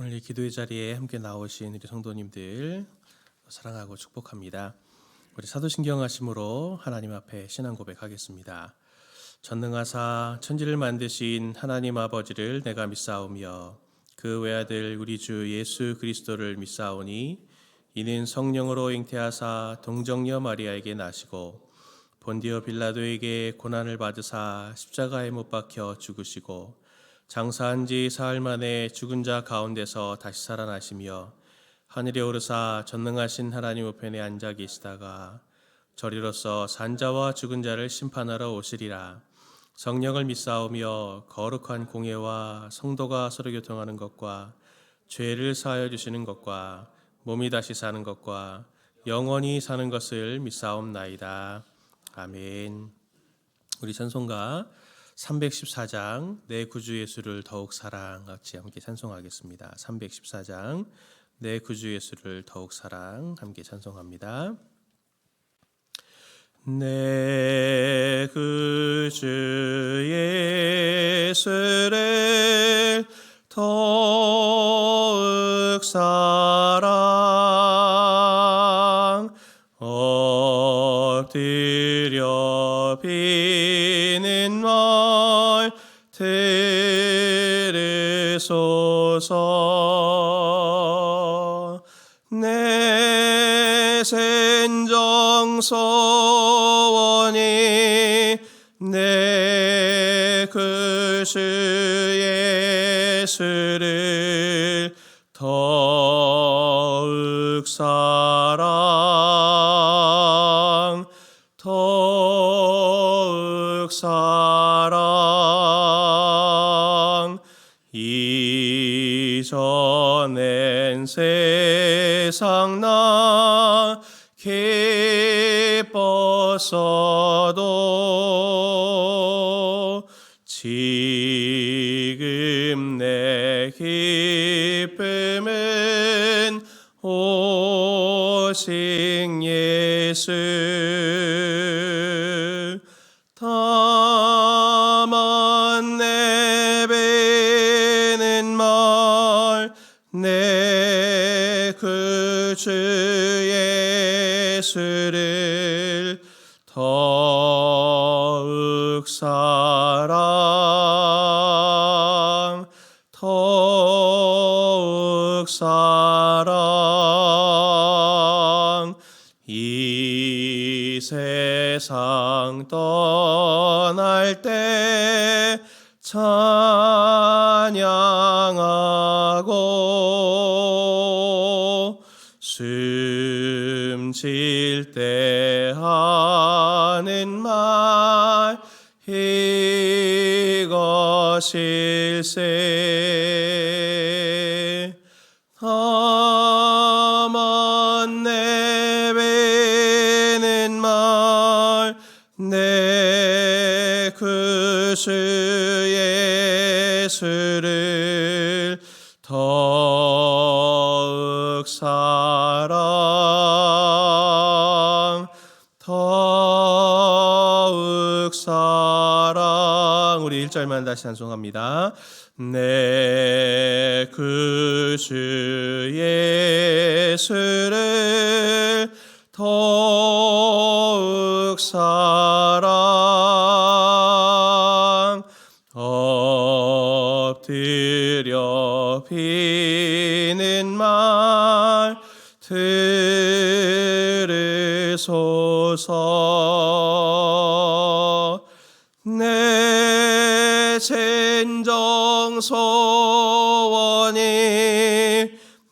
오늘 이 기도의 자리에 함께 나오신 우리 성도님들 사랑하고 축복합니다. 우리 사도신경 하심으로 하나님 앞에 신앙 고백하겠습니다. 전능하사 천지를 만드신 하나님 아버지를 내가 믿사오며 그 외아들 우리 주 예수 그리스도를 믿사오니 이는 성령으로 잉태하사 동정녀 마리아에게 나시고 본디오 빌라도에게 고난을 받으사 십자가에 못 박혀 죽으시고 장사한 지 사흘 만에 죽은 자 가운데서 다시 살아나시며 하늘에 오르사 전능하신 하나님 우편에 앉아 계시다가 저리로서 산자와 죽은 자를 심판하러 오시리라. 성령을 믿사오며 거룩한 공예와 성도가 서로 교통하는 것과 죄를 사하여 주시는 것과 몸이 다시 사는 것과 영원히 사는 것을 믿사옵나이다. 아멘. 우리 찬송가 314장 내 구주 예수를 더욱 사랑 같이 함께 찬송하겠습니다. 314장 내 구주 예수를 더욱 사랑 함께 찬송합니다. 내 구주 예수를 더욱 사랑 엎드려 비는 말 들으소서. 내 생정 소원이 내 구주 예수를 더욱 사랑 더욱 사랑. 이전엔 세상 나 기뻤어도 지금 내 기쁨은 오직 예수. 다만 내뱉는 말 내 구주 예수를 더욱 사랑 더욱 사랑. 이 세상 떠날 때 찬양하고 숨질 때 하는 말 이것일세. 다만 내뱉는 말 내 구주 예수를 더욱 사랑 더욱 사랑. 우리 1절만 다시 찬송합니다. 내 구주 예수를 더욱 사랑 엎드려 비는 말 들으소서. 내 진정 소원이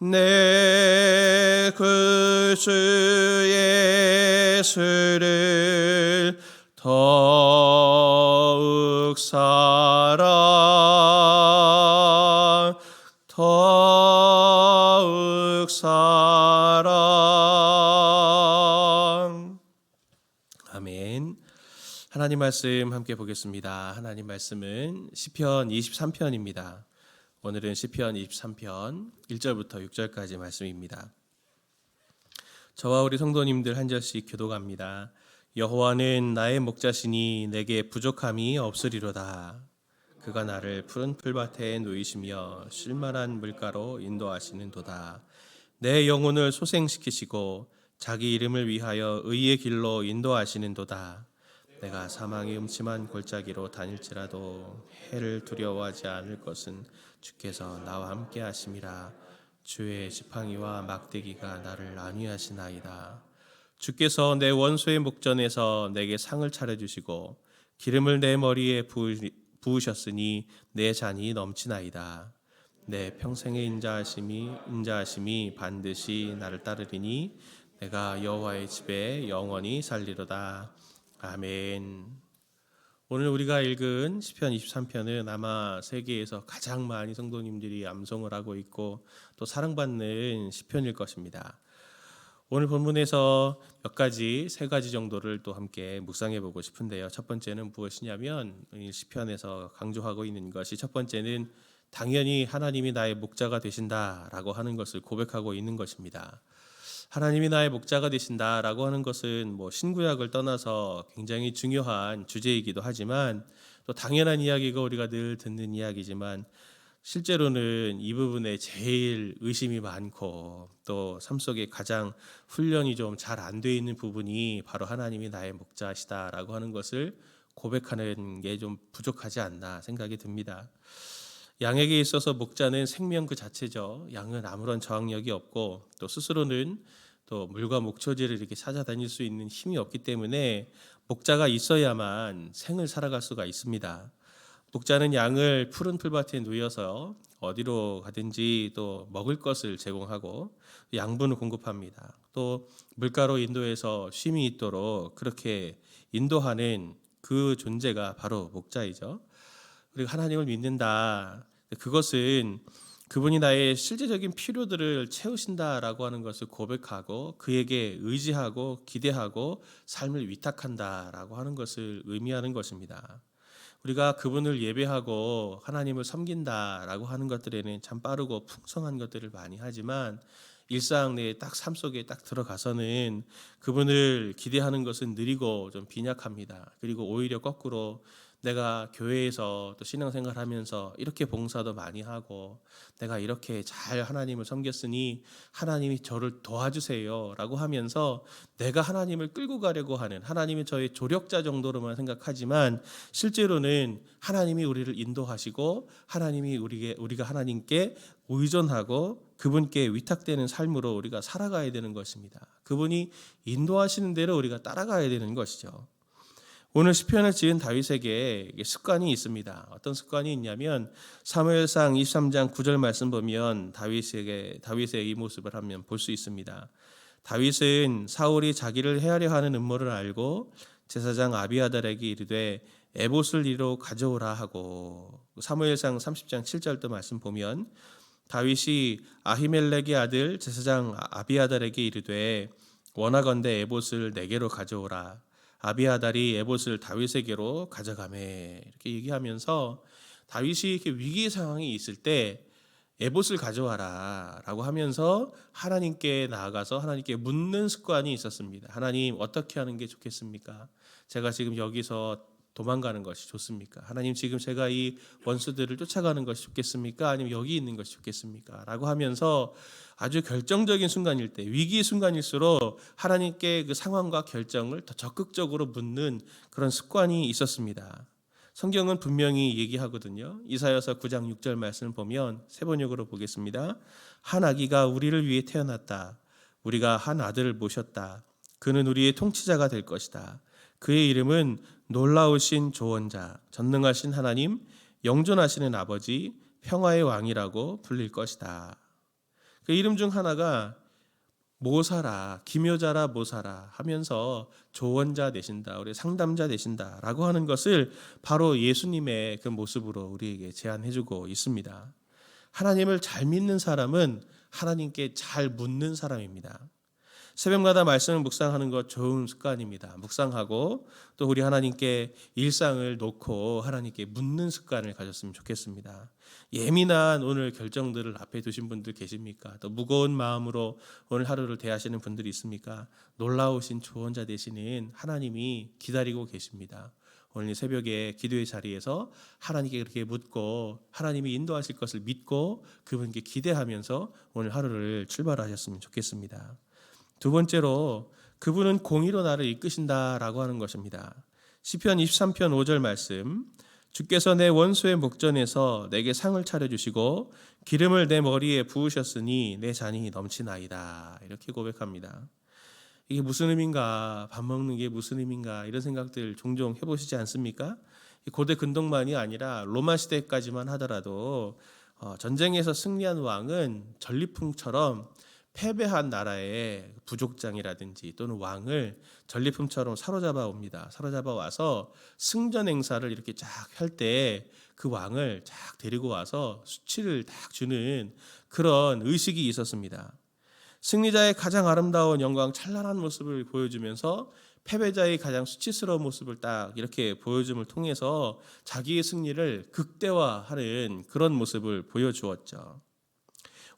내 구주 예수를 더욱 사랑 더욱 사랑. 아멘. 하나님 말씀 함께 보겠습니다. 하나님 말씀은 시편 23편입니다. 오늘은 시편 23편 1절부터 6절까지 말씀입니다. 저와 우리 성도님들 한 절씩 교독합니다. 여호와는 나의 목자시니 내게 부족함이 없으리로다. 그가 나를 푸른 풀밭에 누이시며 쉴만한 물가로 인도하시는도다. 내 영혼을 소생시키시고 자기 이름을 위하여 의의 길로 인도하시는도다. 내가 사망의 음침한 골짜기로 다닐지라도 해를 두려워하지 않을 것은 주께서 나와 함께 하심이라. 주의 지팡이와 막대기가 나를 안위하시나이다. 주께서 내 원수의 목전에서 내게 상을 차려주시고 기름을 내 머리에 부으셨으니 내 잔이 넘치나이다. 내 평생의 인자하심이 반드시 나를 따르리니 내가 여호와의 집에 영원히 살리로다. 아멘. 오늘 우리가 읽은 시편 23편은 아마 세계에서 가장 많이 성도님들이 암송을 하고 있고 또 사랑받는 시편일 것입니다. 오늘 본문에서 세 가지 정도를 또 함께 묵상해 보고 싶은데요. 첫 번째는 무엇이냐면 이 시편에서 강조하고 있는 것이, 첫 번째는 당연히 하나님이 나의 목자가 되신다라고 하는 것을 고백하고 있는 것입니다. 하나님이 나의 목자가 되신다라고 하는 것은 신구약을 떠나서 굉장히 중요한 주제이기도 하지만, 또 당연한 이야기가 우리가 늘 듣는 이야기지만, 실제로는 이 부분에 제일 의심이 많고 또 삶 속에 가장 훈련이 좀 잘 안 돼 있는 부분이 바로 하나님이 나의 목자시다라고 하는 것을 고백하는 게 좀 부족하지 않나 생각이 듭니다. 양에게 있어서 목자는 생명 그 자체죠. 양은 아무런 저항력이 없고 또 스스로는 또 물과 목초지를 이렇게 찾아다닐 수 있는 힘이 없기 때문에 목자가 있어야만 생을 살아갈 수가 있습니다. 목자는 양을 푸른 풀밭에 누여서 어디로 가든지 또 먹을 것을 제공하고 양분을 공급합니다. 또 물가로 인도해서 쉼이 있도록 그렇게 인도하는 그 존재가 바로 목자이죠. 그리고 하나님을 믿는다. 그것은 그분이 나의 실제적인 필요들을 채우신다라고 하는 것을 고백하고 그에게 의지하고 기대하고 삶을 위탁한다라고 하는 것을 의미하는 것입니다. 우리가 그분을 예배하고 하나님을 섬긴다라고 하는 것들에는 참 빠르고 풍성한 것들을 많이 하지만, 일상 내 딱 삶 속에 딱 들어가서는 그분을 기대하는 것은 느리고 좀 빈약합니다. 그리고 오히려 거꾸로 내가 교회에서 또 신앙생활 하면서 이렇게 봉사도 많이 하고 내가 이렇게 잘 하나님을 섬겼으니 하나님이 저를 도와주세요 라고 하면서 내가 하나님을 끌고 가려고 하는, 하나님이 저의 조력자 정도로만 생각하지만 실제로는 하나님이 우리를 인도하시고 하나님이 우리가 하나님께 의존하고 그분께 위탁되는 삶으로 우리가 살아가야 되는 것입니다. 그분이 인도하시는 대로 우리가 따라가야 되는 것이죠. 오늘 시편을 지은 다윗에게 습관이 있습니다. 어떤 습관이 있냐면 사무엘상 23장 9절 말씀 보면 다윗의 이 모습을 한번 볼 수 있습니다. 다윗은 사울이 자기를 해하려 하는 음모를 알고 제사장 아비아달에게 이르되 에봇을 이리로 가져오라 하고, 사무엘상 30장 7절도 말씀 보면 다윗이 아히멜렉의 아들 제사장 아비아달에게 이르되 원하건대 에봇을 내게로 가져오라. 아비아달이 에봇을 다윗에게로 가져가매, 이렇게 얘기하면서 다윗이 이렇게 위기 상황이 있을 때 에봇을 가져와라 라고 하면서 하나님께 나아가서 하나님께 묻는 습관이 있었습니다. 하나님, 어떻게 하는 게 좋겠습니까? 제가 지금 여기서 도망가는 것이 좋습니까? 하나님, 지금 제가 이 원수들을 쫓아가는 것이 좋겠습니까? 아니면 여기 있는 것이 좋겠습니까? 라고 하면서 아주 결정적인 순간일 때, 위기의 순간일수록 하나님께 그 상황과 결정을 더 적극적으로 묻는 그런 습관이 있었습니다. 성경은 분명히 얘기하거든요. 이사야서 9장 6절 말씀을 보면 세 번역으로 보겠습니다. 한 아기가 우리를 위해 태어났다. 우리가 한 아들을 모셨다. 그는 우리의 통치자가 될 것이다. 그의 이름은 놀라우신 조언자, 전능하신 하나님, 영존하시는 아버지, 평화의 왕이라고 불릴 것이다. 그 이름 중 하나가 모사라, 기묘자라 모사라 하면서 조언자 되신다, 우리 상담자 되신다 라고 하는 것을 바로 예수님의 그 모습으로 우리에게 제안해주고 있습니다. 하나님을 잘 믿는 사람은 하나님께 잘 묻는 사람입니다. 새벽마다 말씀을 묵상하는 것 좋은 습관입니다. 묵상하고 또 우리 하나님께 일상을 놓고 하나님께 묻는 습관을 가졌으면 좋겠습니다. 예민한 오늘 결정들을 앞에 두신 분들 계십니까? 또 무거운 마음으로 오늘 하루를 대하시는 분들이 있습니까? 놀라우신 조언자 되시는 하나님이 기다리고 계십니다. 오늘 이 새벽에 기도의 자리에서 하나님께 그렇게 묻고 하나님이 인도하실 것을 믿고 그분께 기대하면서 오늘 하루를 출발하셨으면 좋겠습니다. 두 번째로 그분은 공의로 나를 이끄신다라고 하는 것입니다. 시편 23편 5절 말씀, 주께서 내 원수의 목전에서 내게 상을 차려주시고 기름을 내 머리에 부으셨으니 내 잔이 넘치나이다. 이렇게 고백합니다. 이게 무슨 의미인가, 밥 먹는 게 무슨 의미인가 이런 생각들 종종 해보시지 않습니까? 고대 근동만이 아니라 로마 시대까지만 하더라도 전쟁에서 승리한 왕은 전리품처럼 패배한 나라의 부족장이라든지 또는 왕을 전리품처럼 사로잡아 옵니다. 사로잡아 와서 승전 행사를 이렇게 쫙 할 때 그 왕을 쫙 데리고 와서 수치를 딱 주는 그런 의식이 있었습니다. 승리자의 가장 아름다운 영광 찬란한 모습을 보여주면서 패배자의 가장 수치스러운 모습을 딱 이렇게 보여줌을 통해서 자기의 승리를 극대화하는 그런 모습을 보여주었죠.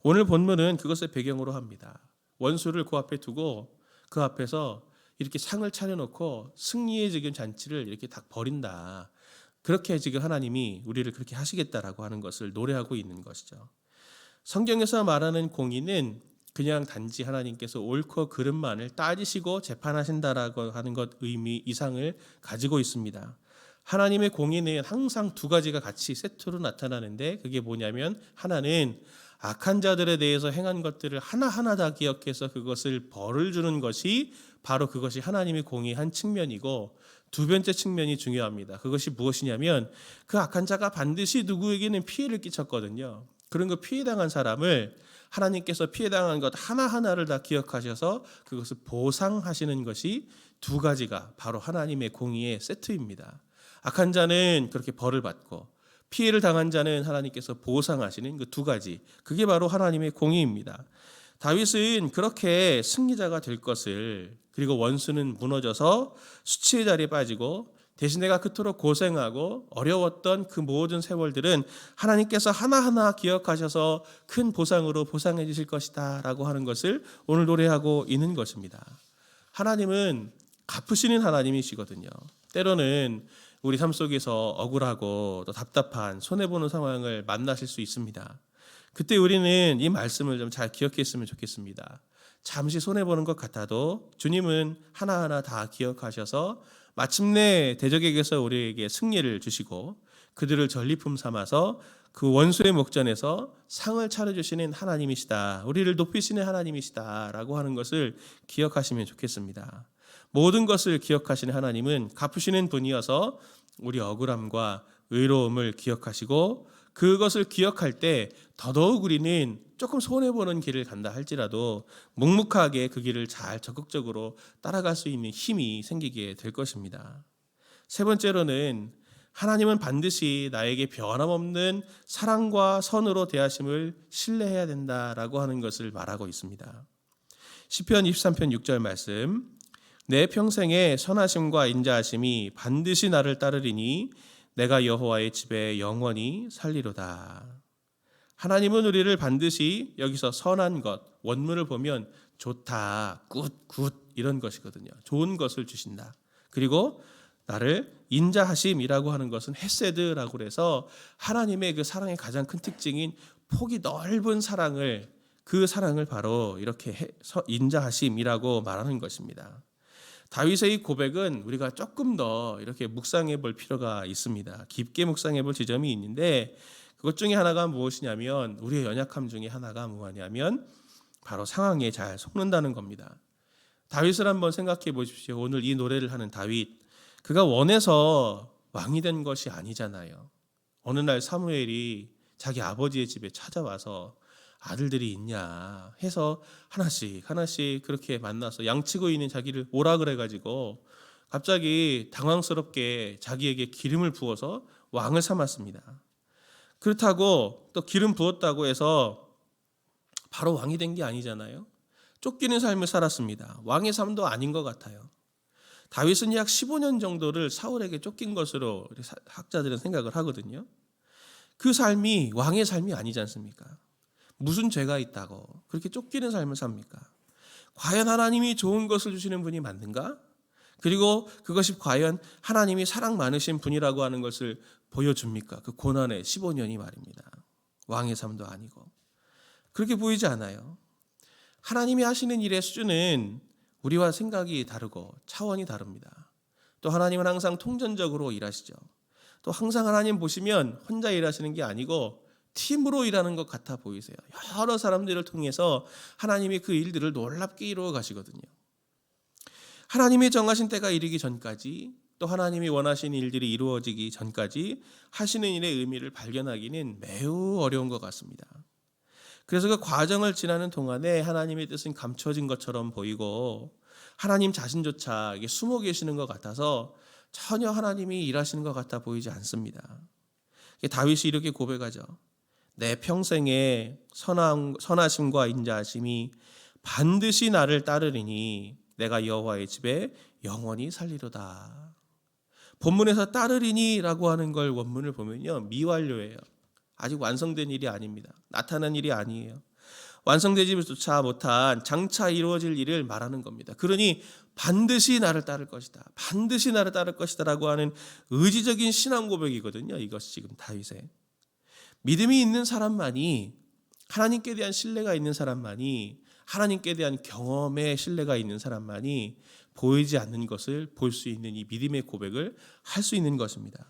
오늘 본문은 그것을 배경으로 합니다. 원수를 그 앞에 두고 그 앞에서 이렇게 상을 차려놓고 승리의 지금 잔치를 이렇게 딱 벌인다. 그렇게 지금 하나님이 우리를 그렇게 하시겠다라고 하는 것을 노래하고 있는 것이죠. 성경에서 말하는 공의는 그냥 단지 하나님께서 옳고 그름만을 따지시고 재판하신다라고 하는 것 의미 이상을 가지고 있습니다. 하나님의 공의는 항상 두 가지가 같이 세트로 나타나는데 그게 뭐냐면 하나는 악한 자들에 대해서 행한 것들을 하나하나 다 기억해서 그것을 벌을 주는 것이 바로 그것이 하나님의 공의의 한 측면이고 두 번째 측면이 중요합니다. 그것이 무엇이냐면 그 악한 자가 반드시 누구에게는 피해를 끼쳤거든요. 그런 거 피해당한 사람을 하나님께서 피해당한 것 하나하나를 다 기억하셔서 그것을 보상하시는 것이 두 가지가 바로 하나님의 공의의 세트입니다. 악한 자는 그렇게 벌을 받고 피해를 당한 자는 하나님께서 보상하시는 그 두 가지, 그게 바로 하나님의 공의입니다. 다윗은 그렇게 승리자가 될 것을, 그리고 원수는 무너져서 수치의 자리에 빠지고 대신 내가 그토록 고생하고 어려웠던 그 모든 세월들은 하나님께서 하나하나 기억하셔서 큰 보상으로 보상해 주실 것이다 라고 하는 것을 오늘 노래하고 있는 것입니다. 하나님은 갚으시는 하나님이시거든요. 때로는 우리 삶 속에서 억울하고 또 답답한 손해보는 상황을 만나실 수 있습니다. 그때 우리는 이 말씀을 좀 잘 기억했으면 좋겠습니다. 잠시 손해보는 것 같아도 주님은 하나하나 다 기억하셔서 마침내 대적에게서 우리에게 승리를 주시고 그들을 전리품 삼아서 그 원수의 목전에서 상을 차려주시는 하나님이시다. 우리를 높이시는 하나님이시다. 라고 하는 것을 기억하시면 좋겠습니다. 모든 것을 기억하시는 하나님은 갚으시는 분이어서 우리 억울함과 의로움을 기억하시고 그것을 기억할 때 더더욱 우리는 조금 손해보는 길을 간다 할지라도 묵묵하게 그 길을 잘 적극적으로 따라갈 수 있는 힘이 생기게 될 것입니다. 세 번째로는 하나님은 반드시 나에게 변함없는 사랑과 선으로 대하심을 신뢰해야 된다라고 하는 것을 말하고 있습니다. 시편 23편 6절 말씀, 내 평생에 선하심과 인자하심이 반드시 나를 따르리니 내가 여호와의 집에 영원히 살리로다. 하나님은 우리를 반드시 여기서 선한 것, 원문을 보면 좋다, 굿 이런 것이거든요. 좋은 것을 주신다. 그리고 나를 인자하심이라고 하는 것은 헤세드라고 해서 하나님의 그 사랑의 가장 큰 특징인 폭이 넓은 사랑을, 그 사랑을 바로 이렇게 인자하심이라고 말하는 것입니다. 다윗의 이 고백은 우리가 조금 더 이렇게 묵상해 볼 필요가 있습니다. 깊게 묵상해 볼 지점이 있는데 그것 중에 하나가 무엇이냐면 우리의 연약함 중에 하나가 뭐냐면 바로 상황에 잘 속는다는 겁니다. 다윗을 한번 생각해 보십시오. 오늘 이 노래를 하는 다윗, 그가 원해서 왕이 된 것이 아니잖아요. 어느 날 사무엘이 자기 아버지의 집에 찾아와서 아들들이 있냐 해서 하나씩 그렇게 만나서 양치고 있는 자기를 오라 그래가지고 갑자기 당황스럽게 자기에게 기름을 부어서 왕을 삼았습니다. 그렇다고 또 기름 부었다고 해서 바로 왕이 된 게 아니잖아요. 쫓기는 삶을 살았습니다. 왕의 삶도 아닌 것 같아요. 다윗은 약 15년 정도를 사울에게 쫓긴 것으로 학자들은 생각을 하거든요. 그 삶이 왕의 삶이 아니지 않습니까? 무슨 죄가 있다고 그렇게 쫓기는 삶을 삽니까? 과연 하나님이 좋은 것을 주시는 분이 맞는가? 그리고 그것이 과연 하나님이 사랑 많으신 분이라고 하는 것을 보여줍니까? 그 고난의 15년이 말입니다. 왕의 삶도 아니고. 그렇게 보이지 않아요. 하나님이 하시는 일의 수준은 우리와 생각이 다르고 차원이 다릅니다. 또 하나님은 항상 통전적으로 일하시죠. 또 항상 하나님 보시면 혼자 일하시는 게 아니고 팀으로 일하는 것 같아 보이세요. 여러 사람들을 통해서 하나님이 그 일들을 놀랍게 이루어 가시거든요. 하나님이 정하신 때가 이르기 전까지, 또 하나님이 원하시는 일들이 이루어지기 전까지 하시는 일의 의미를 발견하기는 매우 어려운 것 같습니다. 그래서 그 과정을 지나는 동안에 하나님의 뜻은 감춰진 것처럼 보이고 하나님 자신조차 숨어 계시는 것 같아서 전혀 하나님이 일하시는 것 같아 보이지 않습니다. 다윗이 이렇게 고백하죠. 내 평생의 선하심과 인자하심이 반드시 나를 따르리니 내가 여호와의 집에 영원히 살리로다. 본문에서 따르리니라고 하는 걸 원문을 보면요, 미완료예요. 아직 완성된 일이 아닙니다. 나타난 일이 아니에요. 완성되지조차 못한 장차 이루어질 일을 말하는 겁니다. 그러니 반드시 나를 따를 것이다. 반드시 나를 따를 것이다 라고 하는 의지적인 신앙 고백이거든요. 이것이 지금 다윗의. 믿음이 있는 사람만이, 하나님께 대한 신뢰가 있는 사람만이, 하나님께 대한 경험의 신뢰가 있는 사람만이 보이지 않는 것을 볼 수 있는 이 믿음의 고백을 할 수 있는 것입니다.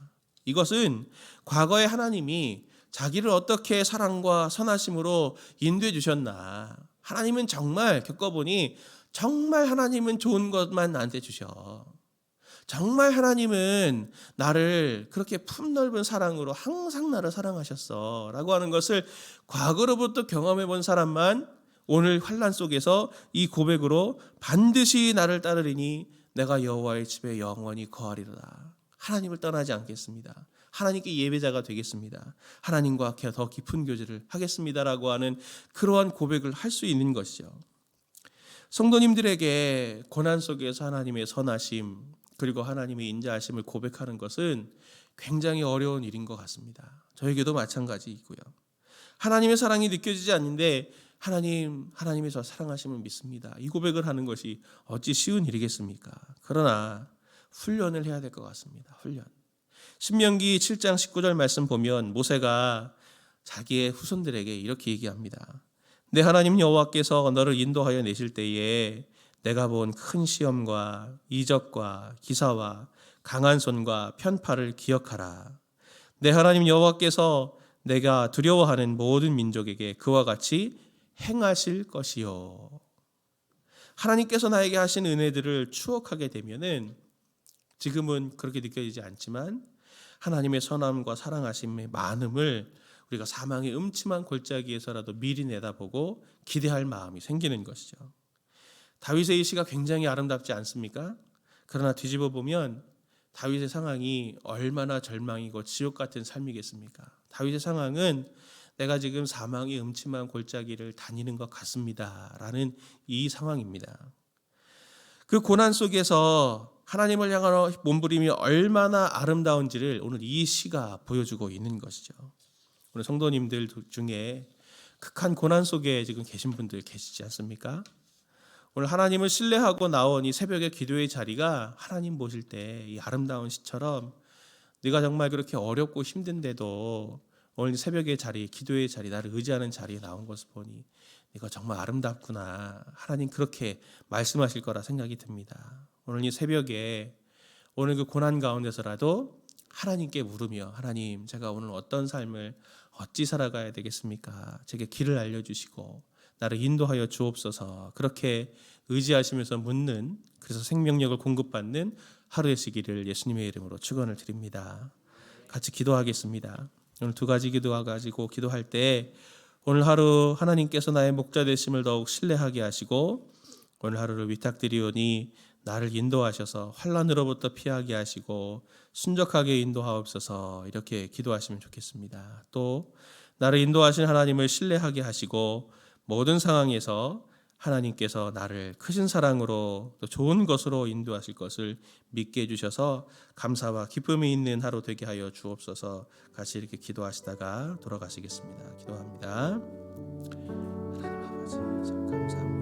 이것은 과거에 하나님이 자기를 어떻게 사랑과 선하심으로 인도해 주셨나, 하나님은 정말 겪어보니 정말 하나님은 좋은 것만 나한테 주셔, 정말 하나님은 나를 그렇게 품넓은 사랑으로 항상 나를 사랑하셨어 라고 하는 것을 과거로부터 경험해 본 사람만 오늘 환난 속에서 이 고백으로 반드시 나를 따르리니 내가 여호와의 집에 영원히 거하리로다. 하나님을 떠나지 않겠습니다. 하나님께 예배자가 되겠습니다. 하나님과 더 깊은 교제를 하겠습니다라고 하는 그러한 고백을 할 수 있는 것이죠. 성도님들에게 고난 속에서 하나님의 선하심 그리고 하나님의 인자하심을 고백하는 것은 굉장히 어려운 일인 것 같습니다. 저에게도 마찬가지이고요. 하나님의 사랑이 느껴지지 않는데 하나님의 저 사랑하심을 믿습니다. 이 고백을 하는 것이 어찌 쉬운 일이겠습니까? 그러나 훈련을 해야 될 것 같습니다. 훈련. 신명기 7장 19절 말씀 보면 모세가 자기의 후손들에게 이렇게 얘기합니다. 내 하나님 여호와께서 너를 인도하여 내실 때에 내가 본 큰 시험과 이적과 기사와 강한 손과 편팔을 기억하라. 내 하나님 여호와께서 내가 두려워하는 모든 민족에게 그와 같이 행하실 것이요. 하나님께서 나에게 하신 은혜들을 추억하게 되면은 지금은 그렇게 느껴지지 않지만 하나님의 선함과 사랑하심의 많음을 우리가 사망의 음침한 골짜기에서라도 미리 내다보고 기대할 마음이 생기는 것이죠. 다윗의 이 시가 굉장히 아름답지 않습니까? 그러나 뒤집어 보면 다윗의 상황이 얼마나 절망이고 지옥 같은 삶이겠습니까? 다윗의 상황은 내가 지금 사망의 음침한 골짜기를 다니는 것 같습니다 라는 이 상황입니다. 그 고난 속에서 하나님을 향하여 몸부림이 얼마나 아름다운지를 오늘 이 시가 보여주고 있는 것이죠. 오늘 성도님들 중에 극한 고난 속에 지금 계신 분들 계시지 않습니까? 오늘 하나님을 신뢰하고 나온 이 새벽의 기도의 자리가 하나님 보실 때 이 아름다운 시처럼 네가 정말 그렇게 어렵고 힘든데도 오늘 새벽의 자리, 기도의 자리, 나를 의지하는 자리에 나온 것을 보니 네가 정말 아름답구나. 하나님 그렇게 말씀하실 거라 생각이 듭니다. 오늘 이 새벽에 오늘 그 고난 가운데서라도 하나님께 물으며 하나님 제가 오늘 어떤 삶을 어찌 살아가야 되겠습니까? 제게 길을 알려주시고 나를 인도하여 주옵소서. 그렇게 의지하시면서 묻는, 그래서 생명력을 공급받는 하루의 시기를 예수님의 이름으로 축원을 드립니다. 같이 기도하겠습니다. 오늘 두 가지 기도가지고 기도할 때 오늘 하루 하나님께서 나의 목자 되심을 더욱 신뢰하게 하시고 오늘 하루를 위탁드리오니 나를 인도하셔서 환난으로부터 피하게 하시고 순적하게 인도하옵소서. 이렇게 기도하시면 좋겠습니다. 또 나를 인도하신 하나님을 신뢰하게 하시고 모든 상황에서 하나님께서 나를 크신 사랑으로 또 좋은 것으로 인도하실 것을 믿게 해주셔서 감사와 기쁨이 있는 하루 되게 하여 주옵소서. 같이 이렇게 기도하시다가 돌아가시겠습니다. 기도합니다. 하나님 아버지 참 감사합니다.